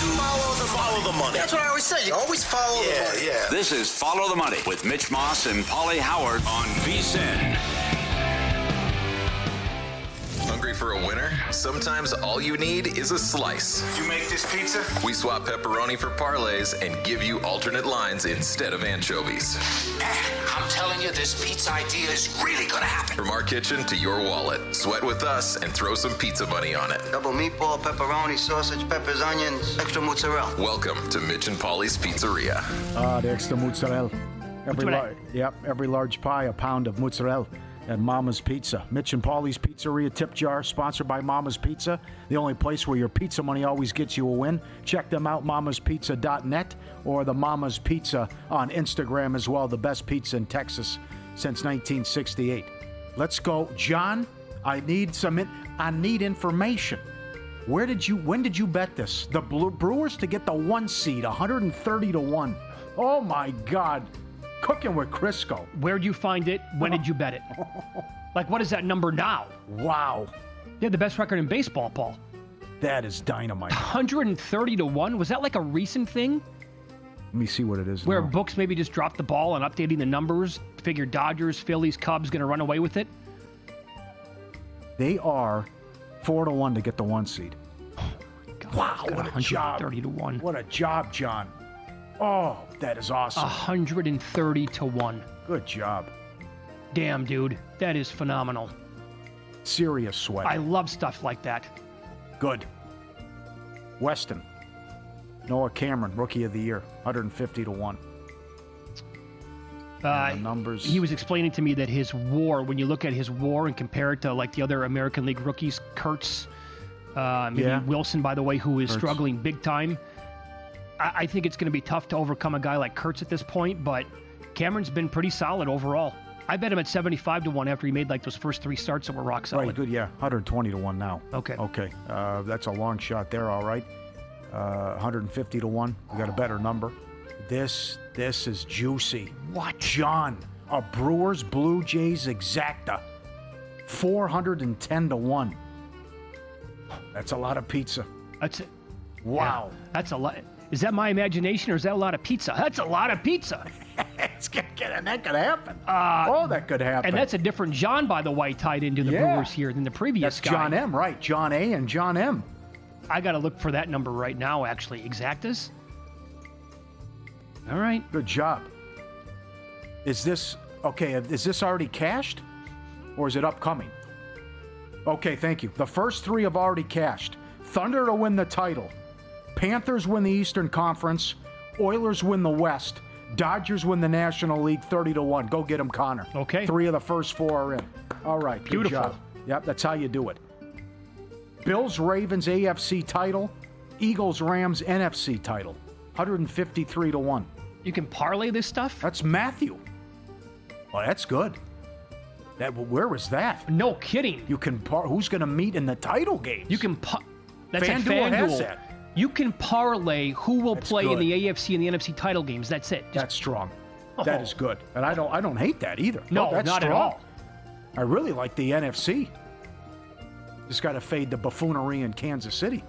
Follow the money. That's what I always say. You always follow the money. Yeah. This is Follow the Money with Mitch Moss and Pauly Howard on VSiN. Hungry for a winner? Sometimes all you need is a slice. You make this pizza? We swap pepperoni for parlays and give you alternate lines instead of anchovies. I'm telling you, this pizza idea is really gonna happen. From our kitchen to your wallet, sweat with us and throw some pizza money on it. Double meatball, pepperoni, sausage, peppers, onions, extra mozzarella. Welcome to Mitch and Pauly's Pizzeria. The extra mozzarella. Every large pie, a pound of mozzarella at Mama's Pizza. Mitch and Pauly's Pizzeria tip jar, sponsored by Mama's Pizza, the only place where your pizza money always gets you a win. Check them out, mamaspizza.net, or the Mama's Pizza on Instagram as well, the best pizza in Texas since 1968. Let's go. John, I need information. When did you bet this? The Brewers to get the 1 seed, 130 to 1. Oh my God. Cooking with Crisco. Where'd you find it? When did you bet it? Like, what is that number now? Wow. You have the best record in baseball, Paul. That is dynamite. 130 to 1? Was that like a recent thing? Let me see what it is Where now. books maybe just dropped the ball on updating the numbers, figure Dodgers, Phillies, Cubs going to run away with it? They are 4 to 1 to get the 1 seed. God, Wow, what a job. 130 to 1. What a job, John. Oh, that is awesome. 130 to 1. Good job. Damn, dude. That is phenomenal. Serious sweat. I love stuff like that. Good. Weston. Noah Cameron, Rookie of the Year, 150 to 1. The numbers. He was explaining to me that his WAR, when you look at his WAR and compare it to like the other American League rookies, Kurtz, Wilson, by the way, who is struggling big time. I think it's going to be tough to overcome a guy like Kurtz at this point, but Cameron's been pretty solid overall. I bet him at 75 to 1 after he made like those first 3 starts that were rock solid. Right, good, yeah. 120 to 1 now. Okay. That's a long shot there, all right. 150 to 1. We got a better number. This is juicy. What? John, a Brewers Blue Jays exacta. 410 to 1. That's a lot of pizza. That's it. Wow. Yeah, that's a lot. Is that my imagination or is that a lot of pizza? That's a lot of pizza. That could happen. That could happen. And that's a different John, by the way, tied into the Brewers here than the previous guy. That's John M, right. John A and John M. I got to look for that number right now, actually. Exactas? All right. Good job. Is this already cashed? Or is it upcoming? Okay, thank you. The first 3 have already cashed. Thunder to win the title. Panthers win the Eastern Conference. Oilers win the West. Dodgers win the National League 30 to 1. Go get them, Connor. Okay. 3 of the first 4 are in. All right. Good Beautiful. job. Yep, that's how you do it. Bills, Ravens, AFC title. Eagles, Rams, NFC title. 153 to 1. You can parlay this stuff? That's Matthew. Well, that's good. Where was that? No kidding. You can who's going to meet in the title games? You can that's FanDuel at has FanDuel. that. You can parlay who will play in good. the AFC and the NFC title games. That's it. That's strong. That is good. And I don't hate that either. No, that's not strong. at all. I really like the NFC. Just got to fade the buffoonery in Kansas City.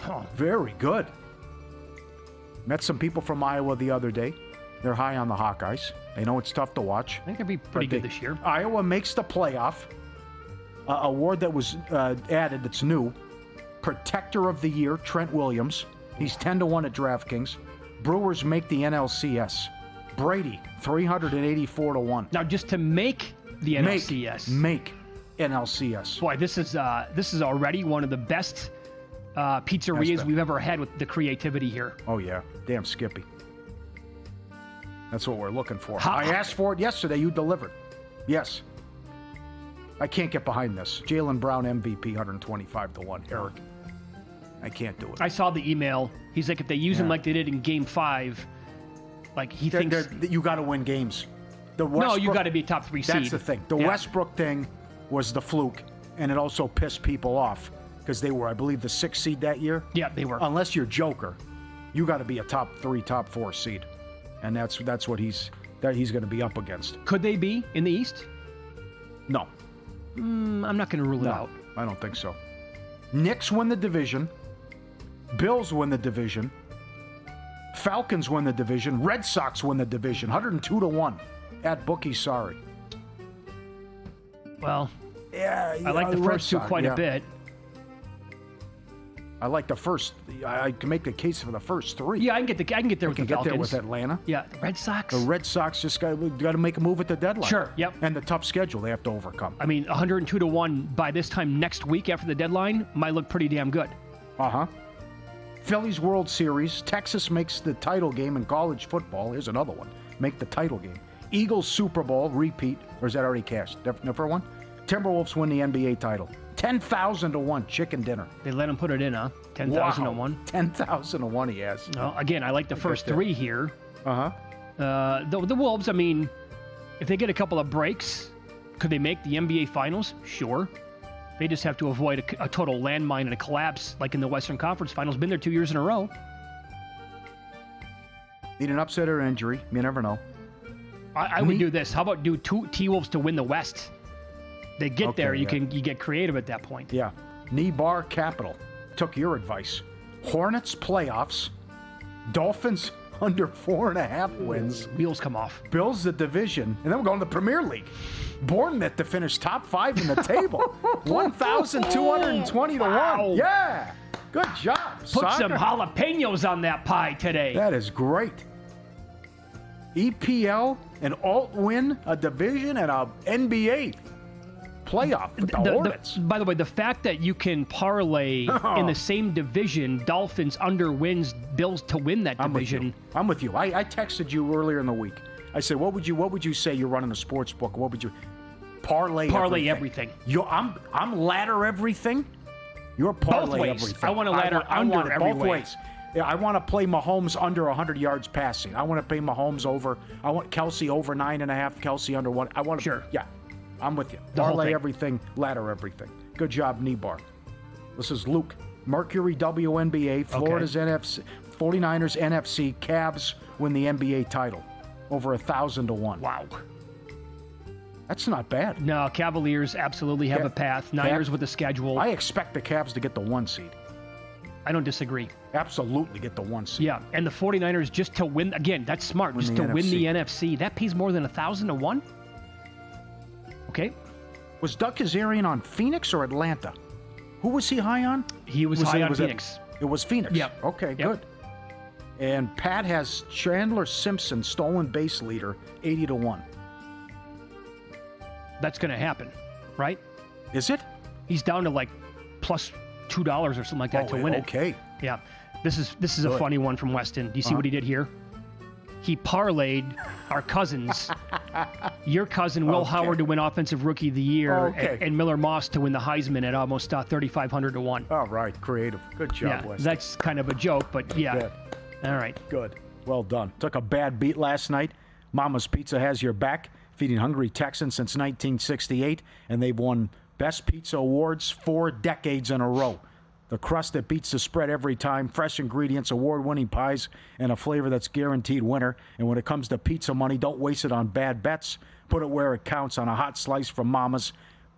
Oh. Very good. Met some people from Iowa the other day. They're high on the Hawkeyes. They know it's tough to watch. I think they'll be pretty good this year. Iowa makes the playoff. Award that was added that's new. Protector of the Year, Trent Williams. He's 10 to 1 at DraftKings. Brewers make the NLCS. Brady, 384 to 1. Now, just to make the NLCS. Make NLCS. Boy, this is already one of the best pizzerias we've ever had with the creativity here. Oh, yeah. Damn Skippy. That's what we're looking for. I asked for it yesterday. You delivered. Yes. I can't get behind this. Jaylen Brown MVP, 125 to 1. Eric. I can't do it. I saw the email. He's like, if they use him like they did in Game 5, like he thinks... You got to win games. No, you got to be a top 3 seed. That's the thing. The Westbrook thing was the fluke, and it also pissed people off because they were, I believe, the 6th seed that year. Yeah, they were. Unless you're Joker, you got to be a top 3, top 4 seed, and that's what he's going to be up against. Could they be in the East? No. I'm not going to rule it out. I don't think so. Knicks win the division. Bills win the division. Falcons win the division. Red Sox win the division. 102-1 at bookie. Sorry. Well, yeah, I like the first two quite a bit. I like the first. I can make the case for the first three. Yeah, I can get there with the Falcons. Get there with Atlanta. Yeah, the Red Sox. The Red Sox just got to make a move at the deadline. Sure. Yep. And the tough schedule they have to overcome. I mean, 102-1 by this time next week after the deadline might look pretty damn good. Phillies World Series. Texas makes the title game in college football. Here's another one. Make the title game. Eagles Super Bowl repeat, or is that already cashed? Never one. Timberwolves win the NBA title. 10,000-1 chicken dinner. They let him put it in, huh? 10,000-1. 10,000-1 he has. Well, again, I like the first three here. The Wolves, I mean, if they get a couple of breaks, could they make the NBA Finals? Sure. They just have to avoid a total landmine and a collapse like in the Western Conference Finals. Been there 2 years in a row. Need an upset or injury. You never know. I would do this. How about do two T-Wolves to win the West? They get there, you get creative at that point. Yeah. Bar Capital took your advice. Hornets playoffs. Dolphins under 4.5 wins. Wheels come off. Bills the division, and then we're going to the Premier League. Bournemouth to finish top 5 in the table. 1,220-1. Wow. Yeah. Good job. Put some jalapenos on that pie today. That is great. EPL, an alt win, a division, and a NBA playoff with the Hornets. By the way, the fact that you can parlay in the same division, Dolphins under wins, Bills to win that division. I'm with you. I texted you earlier in the week. I said, what would you say? You're running a sports book. What would you parlay everything? I'm ladder everything. You're parlay both ways. everything. I want to ladder under every both way. ways. Yeah, I want to play Mahomes under 100 yards passing. I want to play Mahomes over. I want Kelsey over 9.5. Kelsey under 1. I want to. Sure. Yeah, I'm with you. The whole Parlay thing. everything, ladder everything. Good job, Bar. This is Luke. Mercury WNBA. Florida's NFC. 49ers NFC. Cavs win the NBA title. Over 1,000-1. Wow. That's not bad. No, Cavaliers absolutely have a path. Niners with the schedule. I expect the Cavs to get the 1 seed. I don't disagree. Absolutely get the 1 seed. Yeah, and the 49ers just to win, again, that's smart, just to win the NFC. That pays more than 1,000-1? Okay. Was Doug Kazarian on Phoenix or Atlanta? Who was he high on? He was high on Phoenix. It was Phoenix? Yep. Okay, good. And Pat has Chandler Simpson, stolen base leader, 80-1. That's going to happen, right? Is it? He's down to like plus $2 or something like that to win it. Okay. Yeah. This is a funny one from Weston. Do you see what he did here? He parlayed our cousins, your cousin Will Howard to win Offensive Rookie of the Year, and Miller Moss to win the Heisman at almost 3,500-1. All right, creative. Good job, Yeah, Weston. that's kind of a joke, but yeah. Good. All right. Good. Well done. Took a bad beat last night. Mama's Pizza has your back, feeding hungry Texans since 1968, and they've won Best Pizza Awards 4 decades in a row. The crust that beats the spread every time, fresh ingredients, award-winning pies, and a flavor that's guaranteed winner. And when it comes to pizza money, don't waste it on bad bets. Put it where it counts on a hot slice from Mama's.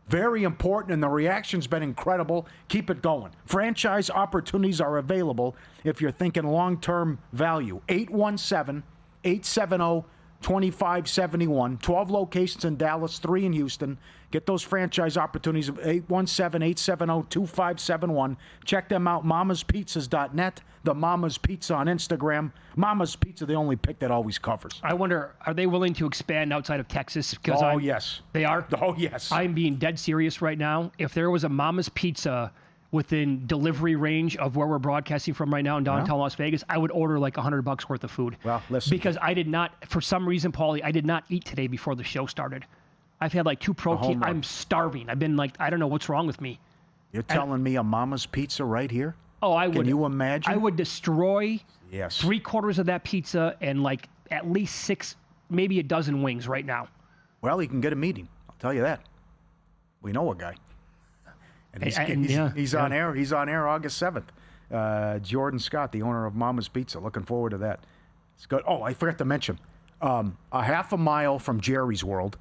Very important, and the reaction's been incredible. Keep it going. Franchise opportunities are available if you're thinking long-term value. 817-870-2571. 12 locations in Dallas, 3 in Houston. Get those franchise opportunities at 817-870-2571. Check them out, mamaspizzas.net, the Mama's Pizza on Instagram. Mama's Pizza, the only pick that always covers. I wonder, are they willing to expand outside of Texas? Yes. They are? Oh, yes. I'm being dead serious right now. If there was a Mama's Pizza within delivery range of where we're broadcasting from right now in downtown Las Vegas, I would order like $100 worth of food. Well, listen. Because I did not, for some reason, Pauly, I did not eat today before the show started. I've had like 2 protein. I'm starving. I've been like, I don't know what's wrong with me. You're telling me a Mama's Pizza right here? Oh, I would. Can you imagine? I would destroy 3/4 of that pizza and like at least 6, maybe a dozen wings right now. Well, you can get a meeting. I'll tell you that. We know a guy. And he's on air. He's on air August 7th. Jordan Scott, the owner of Mama's Pizza. Looking forward to that. It's good. Oh, I forgot to mention. A half a mile from Jerry's World.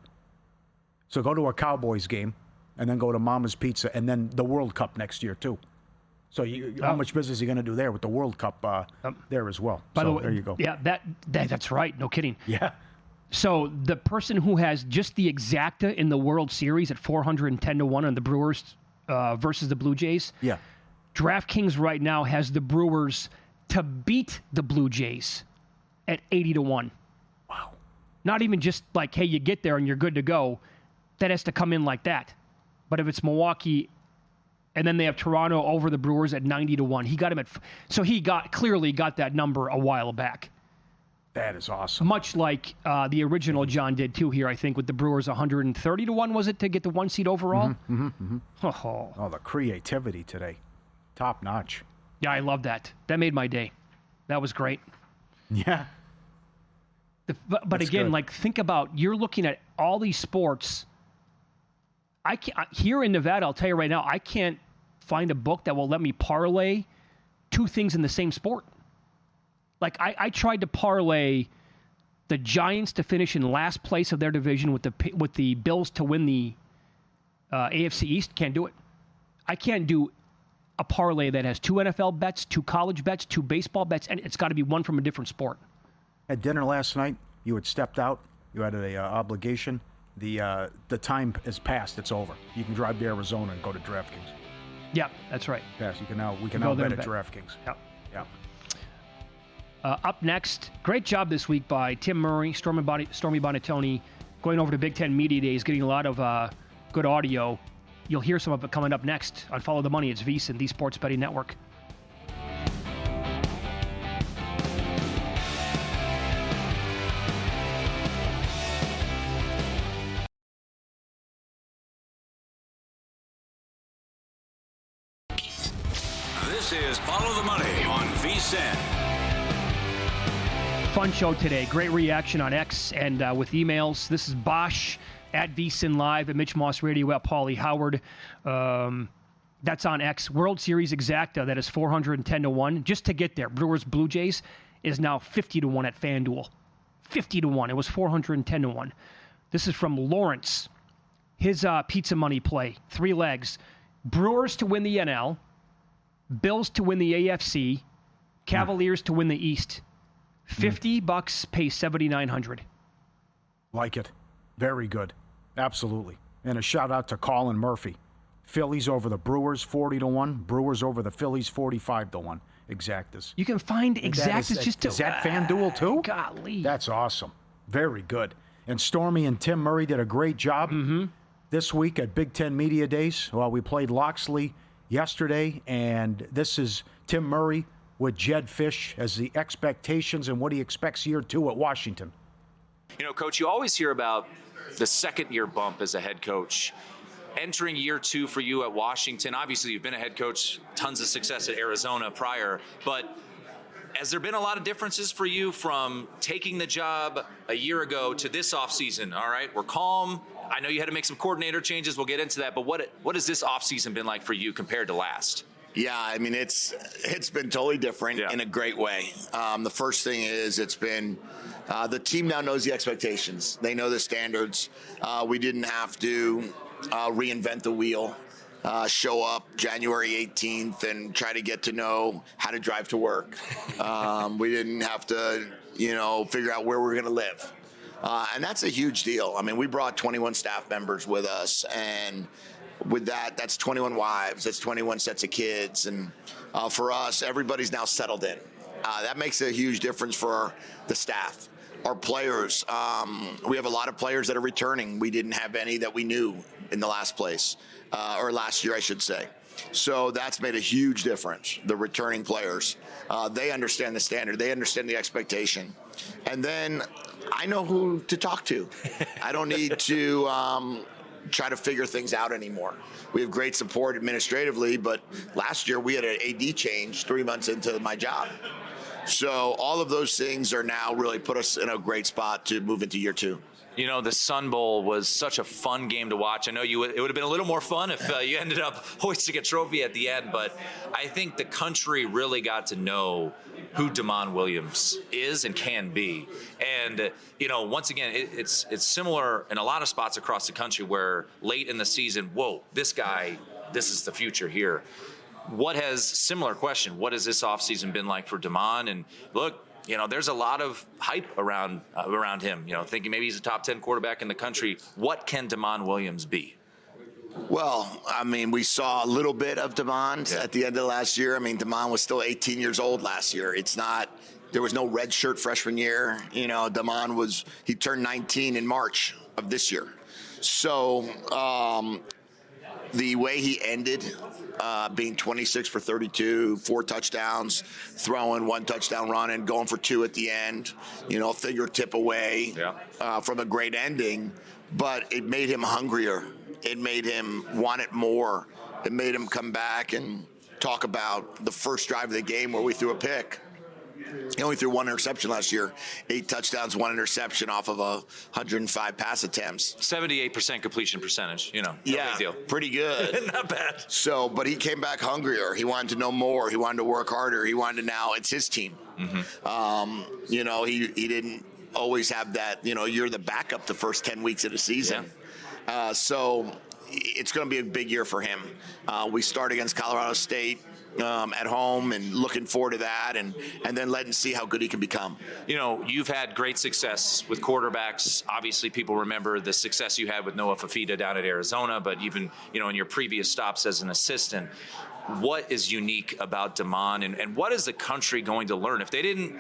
So go to a Cowboys game and then go to Mama's Pizza and then the World Cup next year, too. So how much business are you going to do there with the World Cup there as well? By the way, there you go. Yeah, that's right. No kidding. Yeah. So the person who has just the exacta in the World Series at 410-1 on the Brewers versus the Blue Jays. Yeah. DraftKings right now has the Brewers to beat the Blue Jays at 80-1. Wow. Not even just like, hey, you get there and you're good to go. That has to come in like that. But if it's Milwaukee, and then they have Toronto over the Brewers at 90-1, he got him at. So he clearly got that number a while back. That is awesome. Much like the original John did too here, I think, with the Brewers 130-1, was it, to get the 1 seed overall? Oh, the creativity today. Top notch. Yeah, I love that. That made my day. That was great. Yeah. But again, good. like, think about, you're looking at all these sports. Here in Nevada, I'll tell you right now, I can't find a book that will let me parlay two things in the same sport. Like, I tried to parlay the Giants to finish in last place of their division with the Bills to win the AFC East. Can't do it. I can't do a parlay that has 2 NFL bets, 2 college bets, 2 baseball bets, and it's got to be one from a different sport. At dinner last night, you had stepped out. You had an obligation. The time has passed. It's over. You can drive to Arizona and go to DraftKings. Yeah, that's right. Yes, we can now bet at DraftKings. Yep. Yeah. Up next, great job this week by Tim Murray, Stormy Bonatoni, going over to Big Ten Media Days, getting a lot of good audio. You'll hear some of it coming up next on Follow the Money. It's VSiN, the Sports Betting Network. This is Follow the Money on VSiN. Fun show today. Great reaction on X and with emails. This is Bosch at VSiN Live, at Mitch Moss Radio, at Pauly Howard. That's on X. World Series exacta, that is 410-1. Just to get there, Brewers Blue Jays is now 50-1 at FanDuel. 50-1. It was 410-1. This is from Lawrence. His pizza money play. 3 legs. Brewers to win the NL. Bills to win the AFC. Cavaliers to win the East. $50 pays $7,900. Like it. Very good. Absolutely. And a shout out to Colin Murphy. Phillies over the Brewers 40-1. Brewers over the Phillies 45-1. Exactas. You can find exactas just to. Is that FanDuel too? Golly. That's awesome. Very good. And Stormy and Tim Murray did a great job this week at Big Ten Media Days. Well, we played Loxley yesterday, and this is Tim Murray with Jed Fish as the expectations and what he expects year 2 at Washington. You know, Coach, you always hear about the second-year bump as a head coach. Entering year 2 for you at Washington, obviously you've been a head coach, tons of success at Arizona prior, but has there been a lot of differences for you from taking the job a year ago to this offseason? All right, we're calm. I know you had to make some coordinator changes. We'll get into that, but what has this offseason been like for you compared to last? Yeah, I mean, it's been totally different in a great way. The first thing is it's been the team now knows the expectations. They know the standards. We didn't have to reinvent the wheel, show up January 18th and try to get to know how to drive to work. We didn't have to, figure out where we're going to live. And that's a huge deal. I mean, we brought 21 staff members with us, and with that, that's 21 wives, that's 21 sets of kids. And for us, everybody's now settled in. That makes a huge difference for the staff. Our players, we have a lot of players that are returning. We didn't have any that we knew in the last place, or last year, I should say. So that's made a huge difference, the returning players. They understand the standard. They understand the expectation. And then I know who to talk to. I don't need to try to figure things out anymore. We have great support administratively, but last year we had an AD change 3 months into my job. So all of those things are now really put us in a great spot to move into year 2. You know, the Sun Bowl was such a fun game to watch. I know it would have been a little more fun if you ended up hoisting a trophy at the end, but I think the country really got to know who DeMond Williams is and can be. And, once again, it's similar in a lot of spots across the country where late in the season, whoa, this guy, this is the future here. Similar question, what has this offseason been like for Damon? And look, there's a lot of hype around him, thinking maybe he's a top 10 quarterback in the country. What can Damon Williams be? Well, we saw a little bit of Damon at the end of last year. Damon was still 18 years old last year. There was no red shirt freshman year. Damon he turned 19 in March of this year. So the way he ended, being 26 for 32, 4 touchdowns, throwing 1 touchdown run and going for 2 at the end, fingertip away from a great ending. But it made him hungrier. It made him want it more. It made him come back and talk about the first drive of the game where we threw a pick. He only threw 1 interception last year. 8 touchdowns, 1 interception off of 105 pass attempts. 78% completion percentage, no big deal. Pretty good. Not bad. So, but he came back hungrier. He wanted to know more. He wanted to work harder. He wanted to now it's his team. Mm-hmm. He didn't always have that, you're the backup the first 10 weeks of the season. Yeah. So it's going to be a big year for him. We start against Colorado State at home, and looking forward to that, and then letting see how good he can become. You've had great success with quarterbacks. Obviously, people remember the success you had with Noah Fafita down at Arizona, but even, in your previous stops as an assistant. What is unique about Damon, and what is the country going to learn? If they didn't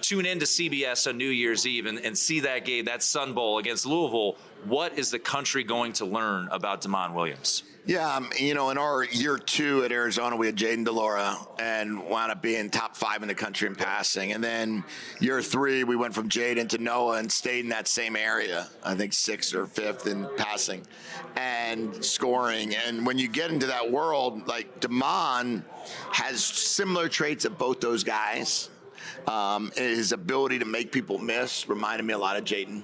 tune into CBS on New Year's Eve and see that game, that Sun Bowl against Louisville, what is the country going to learn about Damon Williams? Yeah, in our year 2 at Arizona, we had Jaden DeLora and wound up being top 5 in the country in passing. And then year 3, we went from Jaden to Noah and stayed in that same area, I think 6th or 5th in passing and scoring. And when you get into that world, like Damon has similar traits of both those guys. His ability to make people miss reminded me a lot of Jaden.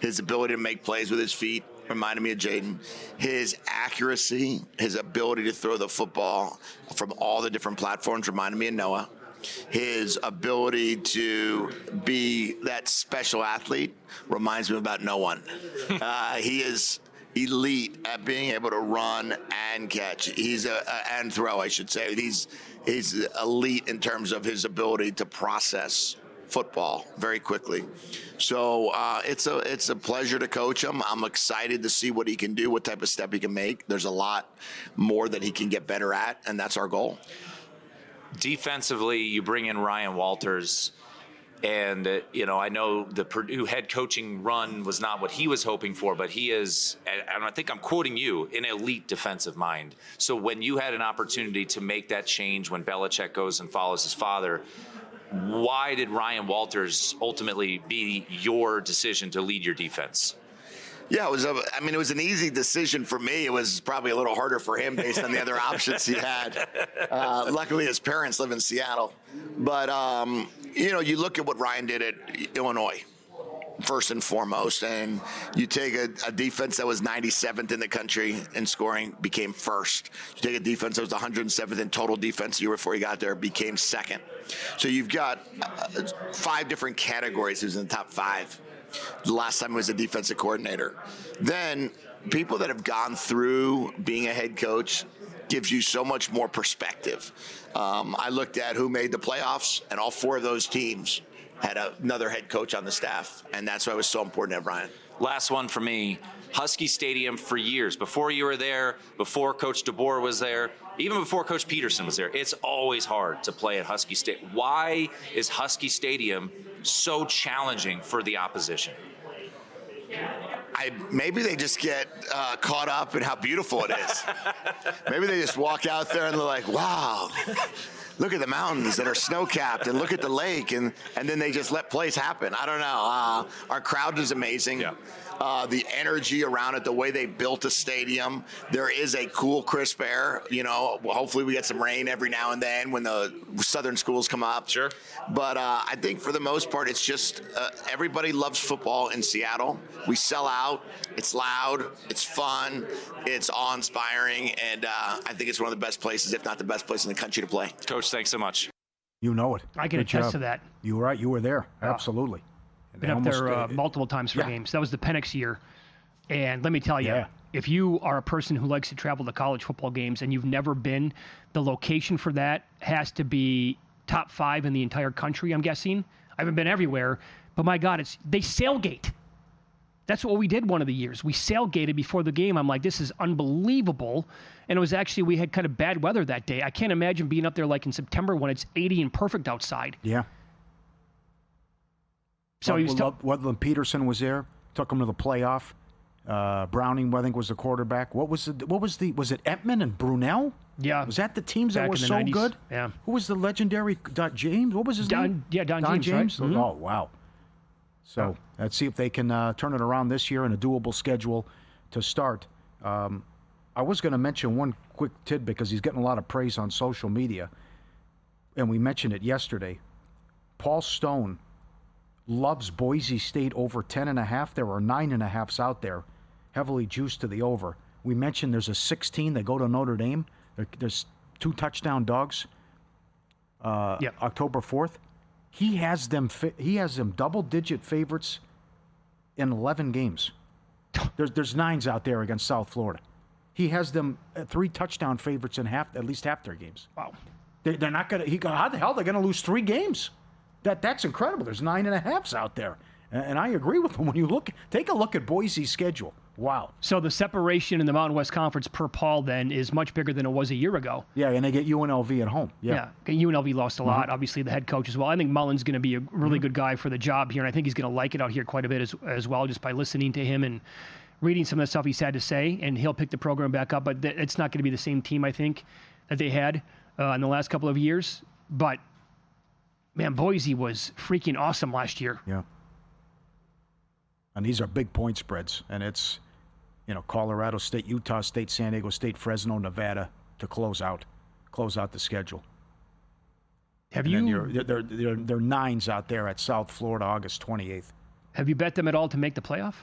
His ability to make plays with his feet reminded me of Jaden. His accuracy, his ability to throw the football from all the different platforms reminded me of Noah. His ability to be that special athlete reminds me about no one. He is elite at being able to run and catch. And throw, I should say. He's elite in terms of his ability to process football very quickly. So it's a pleasure to coach him. I'm excited to see what he can do, what type of step he can make. There's a lot more that he can get better at, and that's our goal. Defensively, you bring in Ryan Walters, and I know the Purdue head coaching run was not what he was hoping for, but he is, and I think I'm quoting you, an elite defensive mind. So when you had an opportunity to make that change when Belichick goes and follows his father, why did Ryan Walters ultimately be your decision to lead your defense? Yeah, it was an easy decision for me. It was probably a little harder for him based on the other options he had. Luckily, his parents live in Seattle. But, you look at what Ryan did at Illinois, first and foremost, and you take a defense that was 97th in the country in scoring, became first. You take a defense that was 107th in total defense the year before he got there, became second. So you've got 5 different categories who's in the top 5. The last time he was a defensive coordinator. Then people that have gone through being a head coach gives you so much more perspective. I looked at who made the playoffs, and all 4 of those teams had another head coach on the staff, and that's why it was so important to have Ryan. Last one for me. Husky Stadium for years, before you were there, before Coach DeBoer was there, even before Coach Peterson was there, it's always hard to play at Husky Stadium. Why is Husky Stadium so challenging for the opposition? Maybe they just get caught up in how beautiful it is. Maybe they just walk out there and they're like, wow, look at the mountains that are snow-capped and look at the lake, and then they just let plays happen. I don't know. Our crowd is amazing. Yeah. The energy around it, the way they built a stadium. There is a cool, crisp air. Hopefully we get some rain every now and then when the southern schools come up. Sure. But I think for the most part, it's just everybody loves football in Seattle. We sell out. It's loud. It's fun. It's awe-inspiring. And I think it's one of the best places, if not the best place in the country to play. Coach, thanks so much. You know it. I can attest to that. You were right. You were there. Absolutely. Been up there multiple times for games. That was the Penix year. And let me tell you, if you are a person who likes to travel to college football games and you've never been, the location for that has to be top 5 in the entire country, I'm guessing. I haven't been everywhere, but my God, they sailgate. That's what we did one of the years. We sailgated before the game. I'm like, this is unbelievable. And it was actually, we had kind of bad weather that day. I can't imagine being up there like in September when it's 80 and perfect outside. Yeah. So Woodland Peterson was there, took him to the playoff. Browning, I think, was the quarterback. Was it Entman and Brunell? Yeah. Was that the teams that Back were in the so 90s. good? Yeah. Who was the legendary James? What was his name? Yeah, Don James. Right? Mm-hmm. Oh, wow. So let's see if they can turn it around this year in a doable schedule to start. I was going to mention one quick tidbit because he's getting a lot of praise on social media, and we mentioned it yesterday. Paul Stone loves Boise State over 10.5. There are 9.5s out there, heavily juiced to the over. We mentioned there's a 16. They go to Notre Dame. There's 2 touchdown dogs. October 4th. He has them double-digit favorites in 11 games. There's 9s out there against South Florida. He has them 3 touchdown favorites in at least half their games. Wow. They're not going to. How the hell they're going to lose 3 games? That's incredible. There's 9.5s out there, and I agree with him. When you take a look at Boise's schedule. Wow. So the separation in the Mountain West Conference per Paul then is much bigger than it was a year ago. Yeah, and they get UNLV at home. Yeah. UNLV lost a lot. Obviously, the head coach as well. I think Mullen's going to be a really good guy for the job here, and I think he's going to like it out here quite a bit as well, just by listening to him and reading some of the stuff he's had to say, and he'll pick the program back up. But it's not going to be the same team, I think, that they had in the last couple of years. But, man, Boise was freaking awesome last year. Yeah. And these are big point spreads, and it's Colorado State, Utah State, San Diego State, Fresno, Nevada to close out the schedule. There are 9s out there at South Florida, August 28th. Have you bet them at all to make the playoff?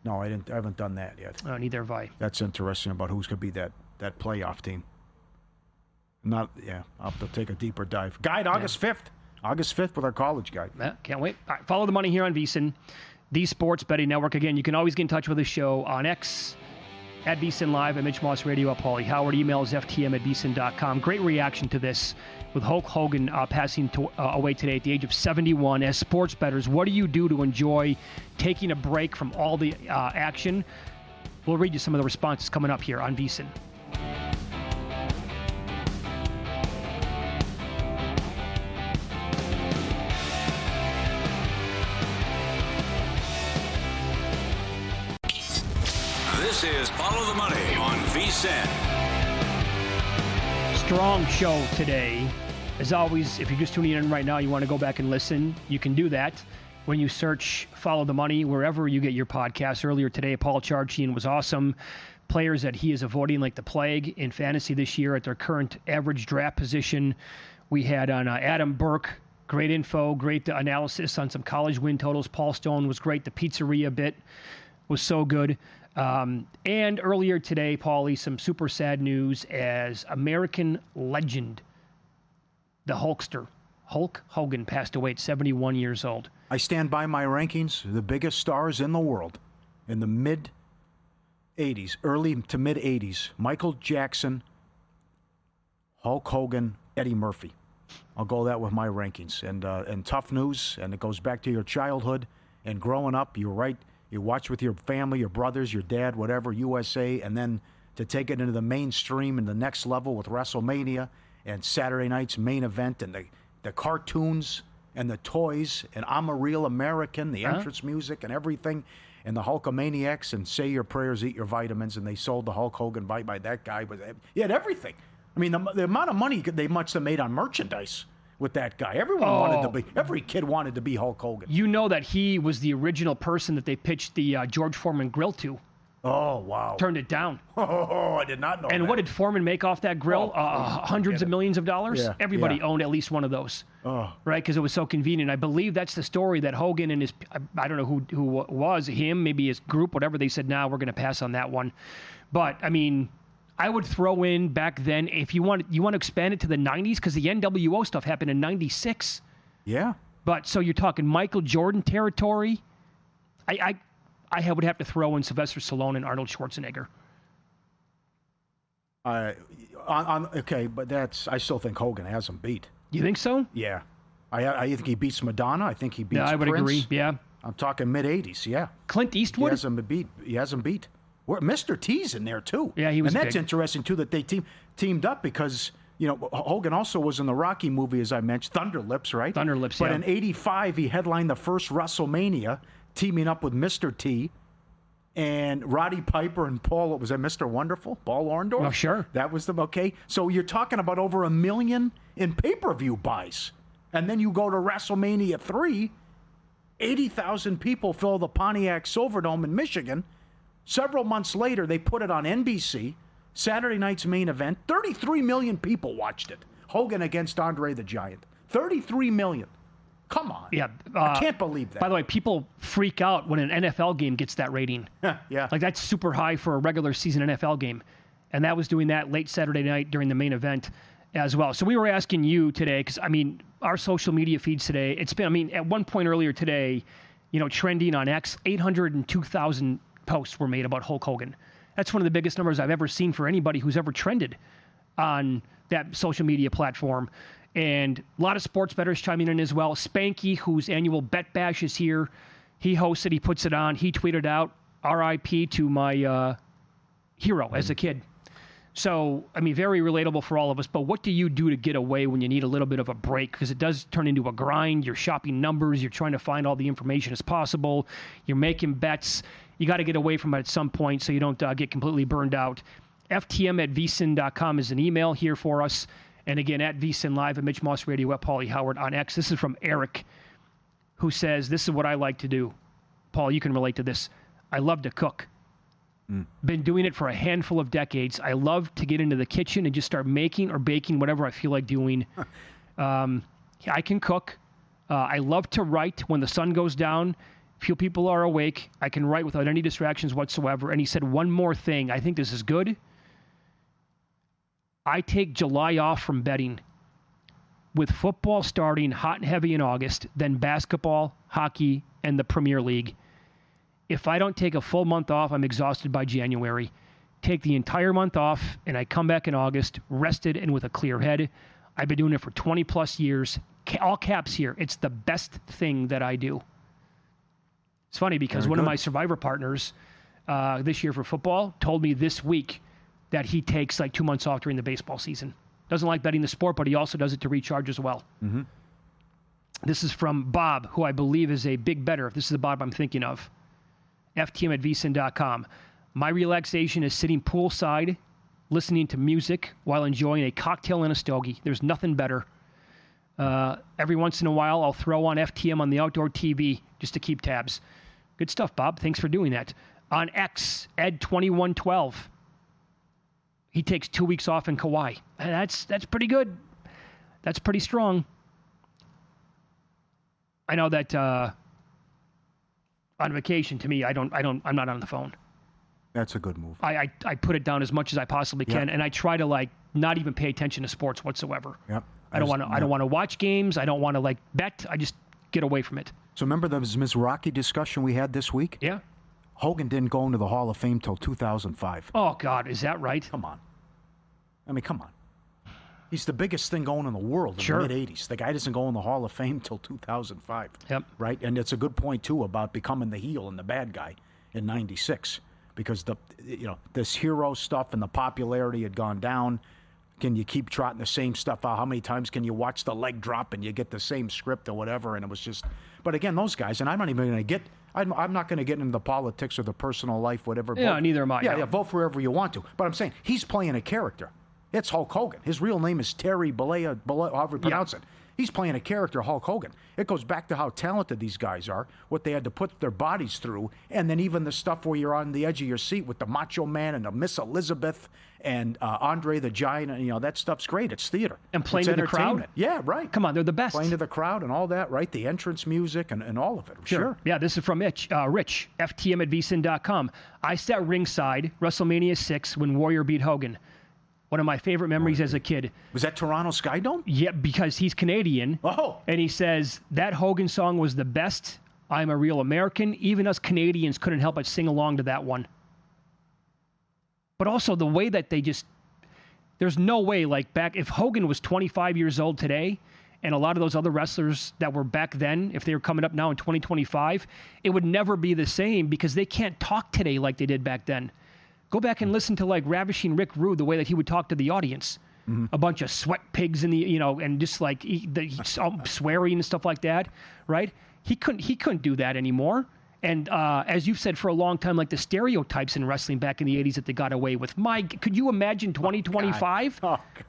No, I haven't done that yet. Oh, neither have I. That's interesting about who's going to be that playoff team. I'll have to take a deeper dive. Guide August 5th. August 5th with our college guide. Can't wait. All right, follow the money here on VSiN, the Sports Betting Network. Again, you can always get in touch with the show on X, at VSiN Live, at Mitch Moss Radio, at Pauly Howard. Email is ftm@vsin.com. Great reaction to this with Hulk Hogan passing away today at the age of 71. As sports bettors, what do you do to enjoy taking a break from all the action? We'll read you some of the responses coming up here on VSiN. This is Follow the Money on VSiN. Strong show today. As always, if you're just tuning in right now, you want to go back and listen, you can do that when you search Follow the Money wherever you get your podcasts. Earlier today, Paul Charchian was awesome. Players that he is avoiding like the plague in fantasy this year at their current average draft position. We had on Adam Burke, great info, great analysis on some college win totals. Paul Stone was great. The Pizzeria bit was so good. And earlier today, Pauly, some super sad news as American legend, the Hulkster, Hulk Hogan, passed away at 71 years old. I stand by my rankings. The biggest stars in the world in the mid-'80s, early to mid-'80s, Michael Jackson, Hulk Hogan, Eddie Murphy. I'll go that with my rankings. And tough news, and it goes back to your childhood and growing up. You're right. You watch with your family, your brothers, your dad, whatever, USA, and then to take it into the mainstream and the next level with WrestleMania and Saturday night's main event and the cartoons and the toys and I'm a Real American, the entrance music and everything, and the Hulkamaniacs and Say Your Prayers, Eat Your Vitamins, and they sold the Hulk Hogan bite by that guy. He had everything. I mean, the amount of money they must have made on merchandise with that guy. Every kid wanted to be Hulk Hogan. You know that he was the original person that they pitched the George Foreman grill to. Oh, wow. Turned it down. Oh, I did not know that. And what did Foreman make off that grill? Hundreds of millions of dollars? Yeah, Everybody owned at least one of those. Oh. Right, because it was so convenient. I believe that's the story that Hogan and his, I don't know who was, him, maybe his group, whatever, they said, we're going to pass on that one. But, I mean, I would throw in back then, if you want to expand it to the 90s, because the NWO stuff happened in 96. Yeah. But, so you're talking Michael Jordan territory. I would have to throw in Sylvester Stallone and Arnold Schwarzenegger. Okay, but I still think Hogan has him beat. You think so? Yeah. I think he beats Madonna. I think he beats Prince. I would agree. Yeah. I'm talking mid-'80s, yeah. Clint Eastwood? He has him beat. Mr. T's in there, too. Yeah, he was And that's big. interesting, too, that they teamed up because, Hogan also was in the Rocky movie, as I mentioned, Thunder Lips, right? Thunder Lips, But yeah. in 85, he headlined the first WrestleMania, teaming up with Mr. T and Roddy Piper and Paul, was that Mr. Wonderful? Paul Orndorff? Oh, sure. That was okay. So you're talking about over 1 million in pay-per-view buys. And then you go to WrestleMania 3, 80,000 people fill the Pontiac Silverdome in Michigan. Several months later, they put it on NBC, Saturday night's main event. 33 million people watched it. Hogan against Andre the Giant. 33 million. Come on. Yeah. I can't believe that. By the way, people freak out when an NFL game gets that rating. Yeah. Like, that's super high for a regular season NFL game. And that was doing that late Saturday night during the main event as well. So we were asking you today, because, our social media feeds today, it's been, at one point earlier today, trending on X, 802,000 posts were made about Hulk Hogan. That's one of the biggest numbers I've ever seen for anybody who's ever trended on that social media platform. And a lot of sports bettors chiming in as well. Spanky, whose annual Bet Bash is here, he hosts it, he puts it on, he tweeted out, RIP to my hero as a kid. So, very relatable for all of us. But what do you do to get away when you need a little bit of a break? Because it does turn into a grind. You're shopping numbers. You're trying to find all the information as possible. You're making bets. You got to get away from it at some point so you don't get completely burned out. FTM@vsin.com is an email here for us. And again, at vsin live, at Mitch Moss Radio, at Pauly Howard on X. This is from Eric, who says, this is what I like to do. Paul, you can relate to this. I love to cook. Been doing it for a handful of decades. I love to get into the kitchen and just start making or baking whatever I feel like doing. I can cook. I love to write when the sun goes down. Few people are awake. I can write without any distractions whatsoever. And he said one more thing. I think this is good. I take July off from betting, with football starting hot and heavy in August, then basketball, hockey, and the Premier League. If I don't take a full month off, I'm exhausted by January. Take the entire month off, and I come back in August, rested and with a clear head. I've been doing it for 20 plus years. All caps here. It's the best thing that I do. It's funny because one of my Survivor partners this year for football told me this week that he takes like 2 months off during the baseball season. Doesn't like betting the sport, but he also does it to recharge as well. Mm-hmm. This is from Bob, who I believe is a big bettor, if this is the Bob I'm thinking of. FTM@vsin.com. My relaxation is sitting poolside, listening to music while enjoying a cocktail and a stogie. There's nothing better. Every once in a while, I'll throw on FTM on the outdoor TV just to keep tabs. Good stuff, Bob. Thanks for doing that. On X, Ed2112. He takes 2 weeks off in Kauai. That's pretty good. That's pretty strong. I know that on vacation, to me, I'm not on the phone. That's a good move. I put it down as much as I possibly can, and I try to not even pay attention to sports whatsoever. Yep. I don't want to watch games. I don't want to bet. I just get away from it. So remember the Ms. Rocky discussion we had this week? Yeah. Hogan didn't go into the Hall of Fame till 2005. Oh God, is that right? Come on. Come on. He's the biggest thing going in the world in the mid-'80s. The guy doesn't go in the Hall of Fame till 2005. Yep. Right? And it's a good point, too, about becoming the heel and the bad guy in 96. Because this hero stuff and the popularity had gone down. Can you keep trotting the same stuff out? How many times can you watch the leg drop and you get the same script or whatever? And it was just... But again, those guys, and I'm not even going to get... I'm not going to get into the politics or the personal life, whatever. Yeah, neither am I. Yeah, vote for whoever you want to. But I'm saying, he's playing a character. It's Hulk Hogan. His real name is Terry Bollea, however you pronounce it. He's playing a character, Hulk Hogan. It goes back to how talented these guys are, what they had to put their bodies through, and then even the stuff where you're on the edge of your seat with the Macho Man and the Miss Elizabeth and Andre the Giant. And, that stuff's great. It's theater. And playing to the crowd? Yeah, right. Come on, they're the best. Playing to the crowd and all that, right? The entrance music and all of it. Sure. Yeah, this is from Mitch, Rich, FTM@vsin.com. I sat ringside, WrestleMania 6, when Warrior beat Hogan. One of my favorite memories as a kid. Was that Toronto Skydome? Yeah, because he's Canadian. Oh. And he says, that Hogan song was the best. I'm a real American. Even us Canadians couldn't help but sing along to that one. But also the way that they just There's no way, like back, if Hogan was 25 years old today, and a lot of those other wrestlers that were back then, if they were coming up now in 2025, it would never be the same because they can't talk today like they did back then. Go back and listen to like Ravishing Rick Rude, the way that he would talk to the audience. A bunch of sweat pigs in the, and just like swearing and stuff like that, right? He couldn't do that anymore. And as you've said for a long time, like the stereotypes in wrestling back in the 80s that they got away with. Could you imagine 2025?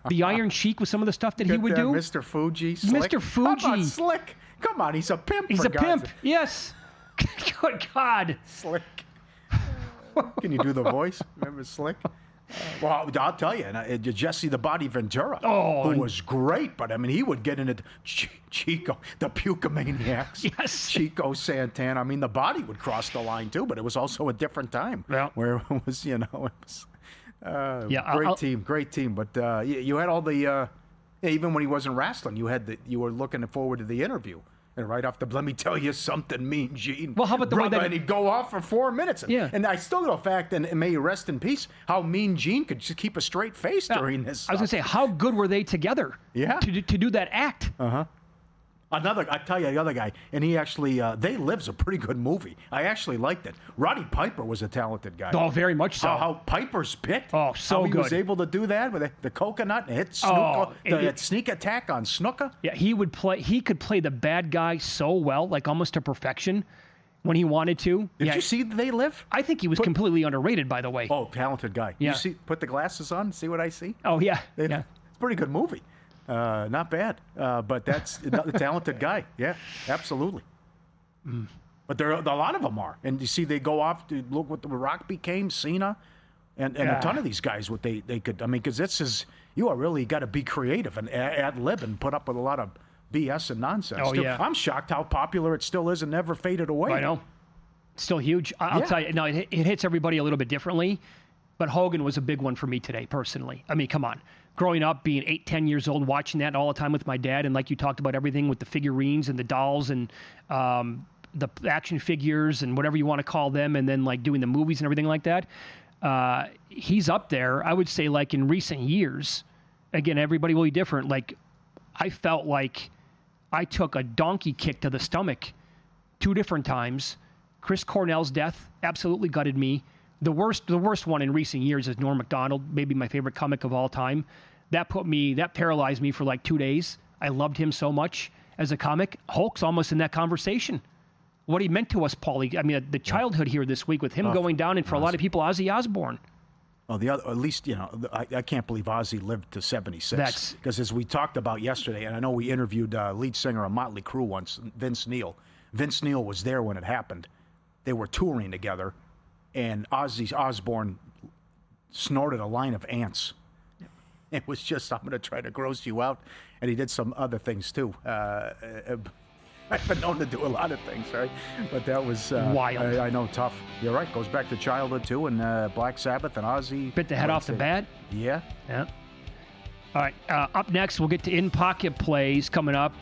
The Iron Sheik with some of the stuff that he would do? Mr. Fuji, Slick. Mr. Fuji. How about Slick? Come on, he's a pimp. He's a pimp, yes. Good God. Slick. Can you do the voice? Remember Slick? Well, I'll tell you, Jesse the Body Ventura, who was great, but I mean, he would get into Chico, the Pukemaniacs, yes, Chico Santana. I mean, the Body would cross the line too, but it was also a different time where it was, great team. But you had all the, even when he wasn't wrestling, you were looking forward to the interview. And right off let me tell you something, Mean Gene. Well, how about the way that... And he'd go off for 4 minutes. And I still know the fact, and may you rest in peace, how Mean Gene could just keep a straight face during this. I was going to say, how good were they together to do that act? I tell you, the other guy, and he actually, They Live's a pretty good movie. I actually liked it. Roddy Piper was a talented guy. Oh, very much so. How Piper's Pit. Oh, so how he good. was able to do that with the coconut and hit Snuka, the sneak attack on Snuka. Yeah, he could play the bad guy so well, like almost to perfection when he wanted to. Did you see They Live? I think he was completely underrated, by the way. Oh, talented guy. Yeah. Put the glasses on, see what I see? Oh, yeah. It's a pretty good movie. Not bad, but that's a talented guy. Yeah, absolutely. But a lot of them are, and you see, they go off to look what the Rock became, Cena, and a ton of these guys. What they could, I mean, because this is you are really got to be creative and ad lib and put up with a lot of BS and nonsense. Oh, yeah. I'm shocked how popular it still is and never faded away. I know, still huge. I'll tell you, no, it hits everybody a little bit differently, but Hogan was a big one for me today, personally. I mean, come on. Growing up, being 8, 10 years old, watching that all the time with my dad, and like you talked about everything with the figurines and the dolls and the action figures and whatever you want to call them, and then like doing the movies and everything like that. He's up there. I would say like in recent years, again, everybody will be different. Like I felt like I took a donkey kick to the stomach 2 different times. Chris Cornell's death absolutely gutted me. The worst one in recent years is Norm Macdonald, maybe my favorite comic of all time. That paralyzed me for like 2 days. I loved him so much as a comic. Hulk's almost in that conversation. What he meant to us, Pauly. I mean, the childhood here this week with him going down, and for a lot of people, Ozzy Osbourne. Well, at least, I can't believe Ozzy lived to 76. Because as we talked about yesterday, and I know we interviewed lead singer of Motley Crue once, Vince Neil. Vince Neil was there when it happened. They were touring together. And Ozzy Osbourne snorted a line of ants. It was just, I'm going to try to gross you out. And he did some other things, too. I've been known to do a lot of things, right? But that was... wild. I know, tough. You're right. Goes back to childhood, too, and Black Sabbath and Ozzy. Bit the head off the bat. Yeah. All right. Up next, we'll get to in-pocket plays coming up.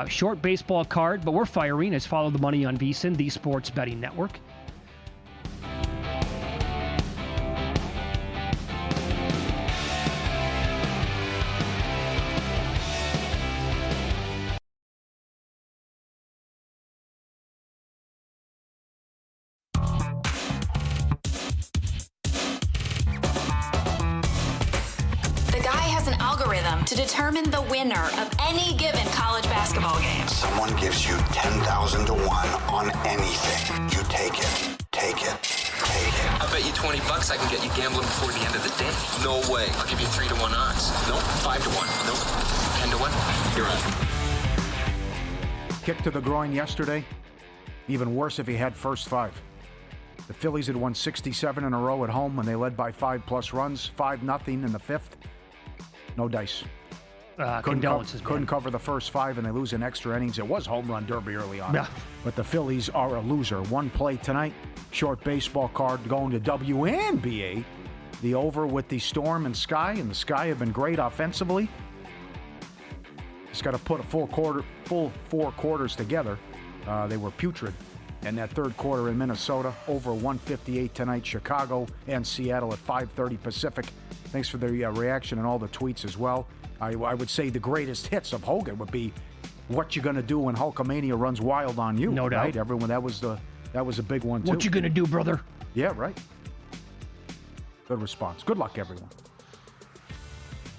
Short baseball card, but we're firing. It's Follow the Money on VSiN, the Sports Betting Network. To determine the winner of any given college basketball game. Someone gives you 10,000 to 1 on anything. You take it. Take it. Take it. I bet you $20 I can get you gambling before the end of the day. No way. I'll give you 3 to 1 odds. Nope. 5 to 1. Nope. 10 to 1. You're on. Kick to the groin yesterday. Even worse if he had first 5. The Phillies had won 67 in a row at home when they led by 5+ runs. 5-0 in the 5th. No dice. Couldn't cover the first 5, and they lose in extra innings. It was home run derby early on. Yeah. But the Phillies are a loser. 1 play tonight. Short baseball card going to WNBA. The over with the Storm and Sky, and the Sky have been great offensively. Just got to put a full 4 quarters together. They were putrid And that third quarter in Minnesota, over 158 tonight. Chicago and Seattle at 5:30 Pacific. Thanks for the reaction and all the tweets as well. I would say the greatest hits of Hogan would be what you going to do when Hulkamania runs wild on you. No doubt. Right? Everyone, that was a big one, too. What you going to do, brother? Yeah, right. Good response. Good luck, everyone.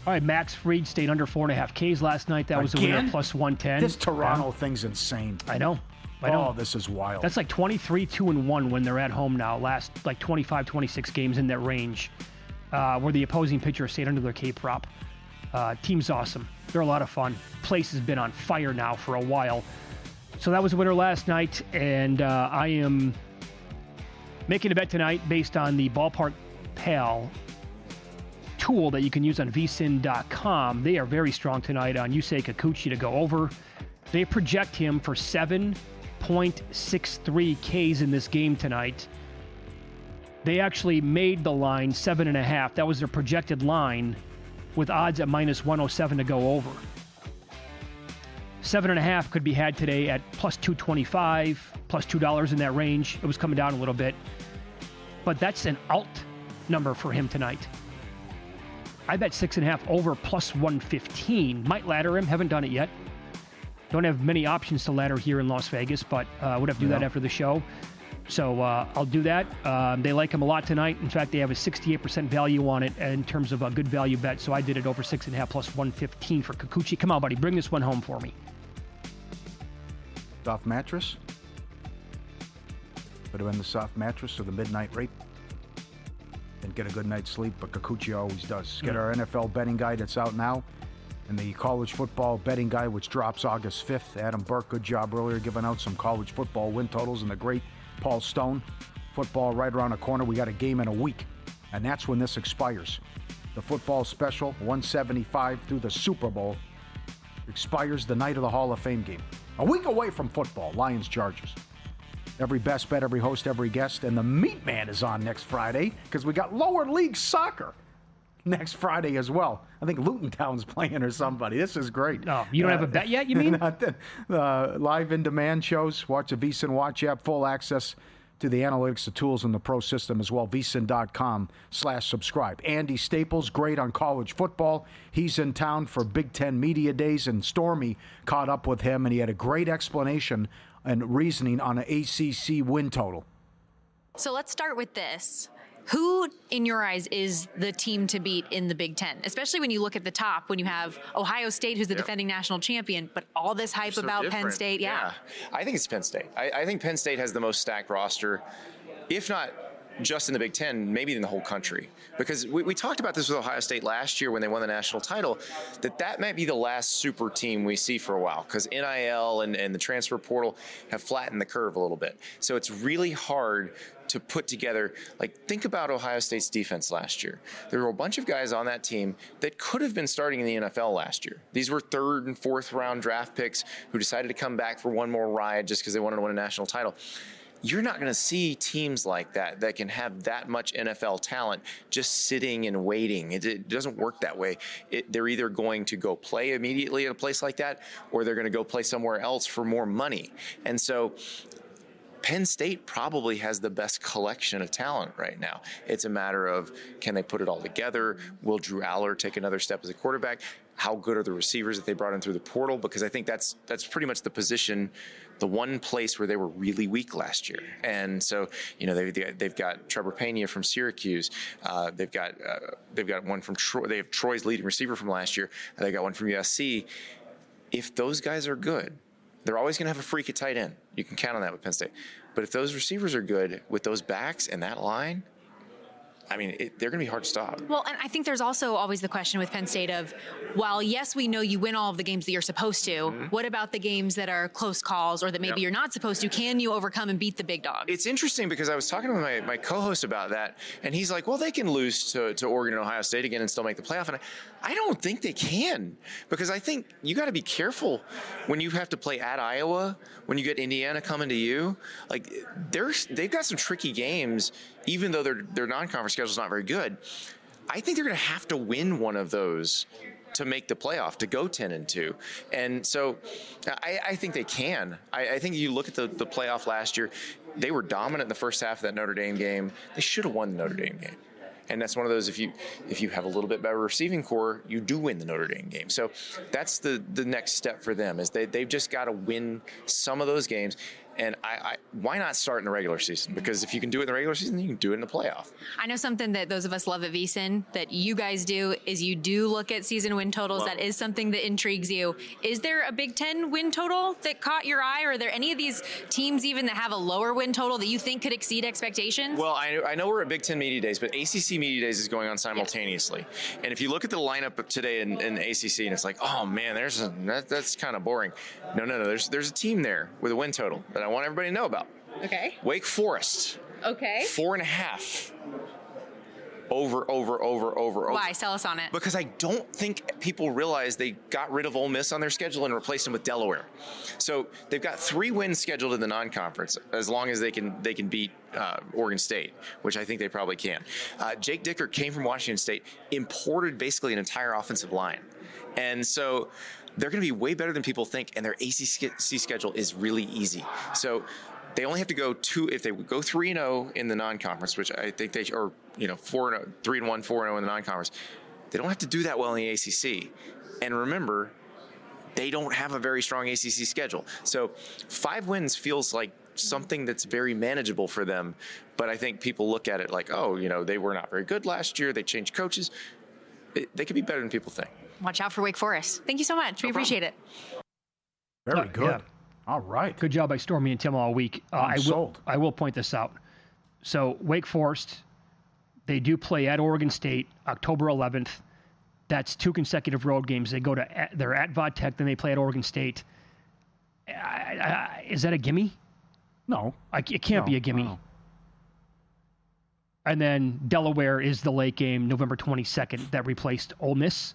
All right, Max Fried stayed under 4.5 Ks last night. That was the winner, plus 110. This Toronto thing's insane. I know. Oh, this is wild. That's like 23-2-1 when they're at home now. Last like 25, 26 games in that range where the opposing pitcher stayed under their K prop. Team's awesome. They're a lot of fun. Place has been on fire now for a while. So that was the winner last night, and I am making a bet tonight based on the Ballpark Pal tool that you can use on vsin.com. They are very strong tonight on Yusei Kikuchi to go over. They project him for 7.63 Ks in this game tonight. They actually made the line 7.5. That was their projected line with odds at minus 107 to go over. 7.5 could be had today at plus 225, plus $2 in that range. It was coming down a little bit. But that's an alt number for him tonight. I bet 6.5 over plus 115. Might ladder him. Haven't done it yet. Don't have many options to ladder here in Las Vegas, but would have to do that after the show. So I'll do that. They like him a lot tonight. In fact, they have a 68% value on it in terms of a good value bet. So I did it over 6.5 plus 115 for Kikuchi. Come on, buddy. Bring this one home for me. Soft mattress. Would have been the soft mattress or the midnight rape. Didn't get a good night's sleep, but Kikuchi always does. Get our NFL betting guide that's out now. And the college football betting guide, which drops August 5th. Adam Burke, good job earlier giving out some college football win totals. And the great Paul Stone. Football right around the corner. We got a game in a week. And that's when this expires. The football special, 175 through the Super Bowl, expires the night of the Hall of Fame game. A week away from football, Lions-Chargers. Every best bet, every host, every guest. And the Meat Man is on next Friday because we got lower league soccer next Friday as well. I think Luton Town's playing or somebody. This is great. Oh, you don't have a bet yet, you mean? Live in-demand shows. Watch the VSiN Watch app. Full access to the analytics, the tools, and the pro system as well. vsin.com/subscribe. Andy Staples, great on college football. He's in town for Big Ten Media Days, and Stormy caught up with him, and he had a great explanation and reasoning on an ACC win total. So let's start with this. Who, in your eyes, is the team to beat in the Big Ten? Especially when you look at the top, when you have Ohio State, who's the defending national champion, but all this hype about Penn State. Yeah. I think it's Penn State. I think Penn State has the most stacked roster, if not just in the Big Ten, maybe in the whole country. Because we talked about this with Ohio State last year when they won the national title, that might be the last super team we see for a while, because NIL and the transfer portal have flattened the curve a little bit. So it's really hard to put together, like, think about Ohio State's defense last year. There were a bunch of guys on that team that could have been starting in the NFL last year. These were 3rd and 4th round draft picks who decided to come back for one more ride just because they wanted to win a national title. You're not going to see teams like that can have that much NFL talent just sitting and waiting. It doesn't work that way. They're either going to go play immediately at a place like that, or they're going to go play somewhere else for more money. And so Penn State probably has the best collection of talent right now. It's a matter of, can they put it all together? Will Drew Aller take another step as a quarterback? How good are the receivers that they brought in through the portal? Because I think that's pretty much the position, the one place where they were really weak last year. And so, you know, they've got Trevor Pena from Syracuse. They've got one from Troy. They have Troy's leading receiver from last year. They got one from USC. If those guys are good, they're always going to have a freak at tight end. You can count on that with Penn State. But if those receivers are good with those backs and that line, I mean, they're going to be hard to stop. Well, and I think there's also always the question with Penn State of, while, yes, we know you win all of the games that you're supposed to, what about the games that are close calls or that maybe you're not supposed to? Can you overcome and beat the big dog? It's interesting because I was talking to my co-host about that, and he's like, well, they can lose to Oregon and Ohio State again and still make the playoff. And I don't think they can, because I think you got to be careful when you have to play at Iowa, when you get Indiana coming to you. Like, they've got some tricky games, even though their non-conference schedule is not very good. I think they're going to have to win one of those to make the playoff, to go 10-2. And so I think they can. I think you look at the playoff last year, they were dominant in the first half of that Notre Dame game. They should have won the Notre Dame game. And that's one of those, if you have a little bit better receiving core, you do win the Notre Dame game. So that's the next step for them, is they've just got to win some of those games. And why not start in the regular season? Because if you can do it in the regular season, you can do it in the playoff. I know something that those of us love at VSiN that you guys do is you do look at season win totals. That is something that intrigues you. Is there a Big Ten win total that caught your eye? Or are there any of these teams even that have a lower win total that you think could exceed expectations? Well, I know we're at Big Ten Media Days, but ACC Media Days is going on simultaneously. Yes. And if you look at the lineup today in ACC, and it's like, oh man, that's kind of boring. No. There's a team there with a win total that I want everybody to know about. Okay. Wake Forest. Okay. 4.5. Over. Why? Sell us on it. Because I don't think people realize they got rid of Ole Miss on their schedule and replaced them with Delaware. So they've got 3 wins scheduled in the non-conference, as long as they can beat Oregon State, which I think they probably can. Jake Dicker came from Washington State, imported basically an entire offensive line. And so they're going to be way better than people think, and their ACC schedule is really easy. So they only have to go if they go 3-0 in the non-conference, which I think they, or 3-1, 4-0 in the non-conference. They don't have to do that well in the ACC. And remember, they don't have a very strong ACC schedule. So 5 wins feels like something that's very manageable for them. But I think people look at it like, they were not very good last year. They changed coaches. They could be better than people think. Watch out for Wake Forest. Thank you so much. We appreciate it. Very good. Yeah. All right. Good job by Stormy and Tim all week. I will point this out. So Wake Forest, they do play at Oregon State October 11th. That's 2 consecutive road games. They're at Vodtech, then they play at Oregon State. Is that a gimme? No. It can't be a gimme. No. And then Delaware is the late game, November 22nd, that replaced Ole Miss.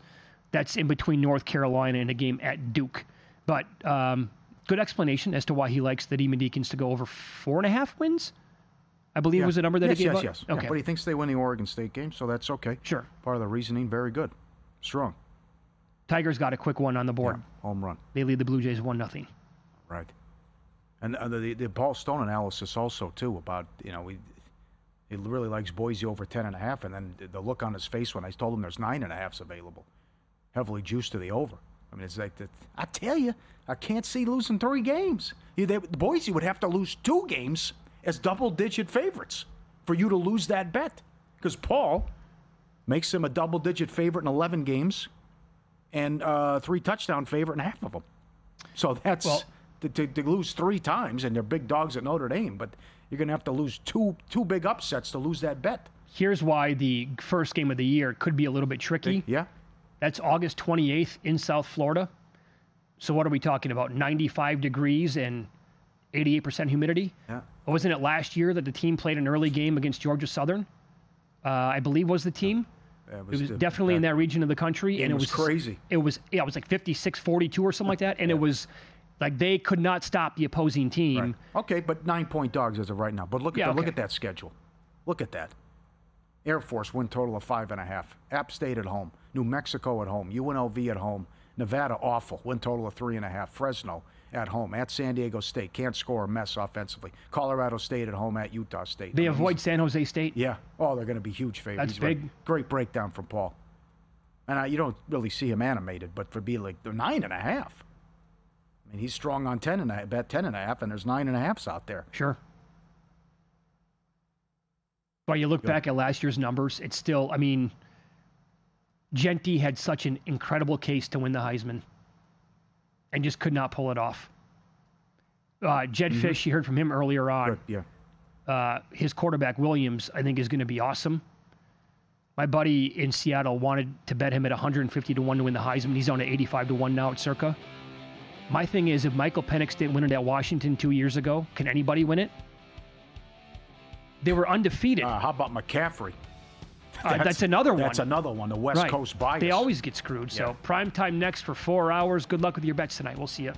That's in between North Carolina and a game at Duke. But good explanation as to why he likes the Demon Deacons to go over 4.5 wins. I believe was the number that he gave out? Yes. Okay. Yeah, but he thinks they win the Oregon State game, so that's okay. Sure. Part of the reasoning, very good. Strong. Tigers got a quick one on the board. Yeah, home run. They lead the Blue Jays 1-0. Right. And the Paul Stone analysis also, too, about, he really likes Boise over 10.5, and then the look on his face when I told him there's 9.5s available. Heavily juiced to the over. I mean, it's like, I tell you, I can't see losing 3 games. Boise would have to lose 2 games as double-digit favorites for you to lose that bet. Because Paul makes him a double-digit favorite in 11 games and 3-touchdown favorite in half of them. So that's to lose 3 times, and they're big dogs at Notre Dame, but you're going to have to lose two big upsets to lose that bet. Here's why the first game of the year could be a little bit tricky. Yeah. That's August 28th in South Florida. So what are we talking about? 95 degrees and 88% humidity? Yeah. Wasn't it last year that the team played an early game against Georgia Southern? I believe was the team. It was definitely in that region of the country. And it was crazy. It was like 56-42 or something like that. And it was like they could not stop the opposing team. Right. Okay, but 9-point dogs as of right now. But look at that schedule. Look at that. Air Force win total of 5.5. App State at home. New Mexico at home. UNLV at home. Nevada awful. Win total of 3.5. Fresno at home. At San Diego State. Can't score a mess offensively. Colorado State at home. At Utah State. They avoid San Jose State? Yeah. Oh, they're going to be huge favorites. That's big. Right. Great breakdown from Paul. And you don't really see him animated, but for being like, they're 9.5. I mean, he's strong on 10.5, bet 10.5, and there's 9.5s out there. Sure. But you look back at last year's numbers, it's still, I mean, Genty had such an incredible case to win the Heisman and just could not pull it off. Jed Fish, you heard from him earlier on. Good. Yeah. His quarterback, Williams, I think is going to be awesome. My buddy in Seattle wanted to bet him at 150 to 1 to win the Heisman. He's on at 85 to 1 now at Circa. My thing is, if Michael Penix didn't win it at Washington 2 years ago, can anybody win it? They were undefeated. How about McCaffrey? That's another one. That's another one, the West Coast bias. They always get screwed. So prime time next for 4 hours. Good luck with your bets tonight. We'll see you.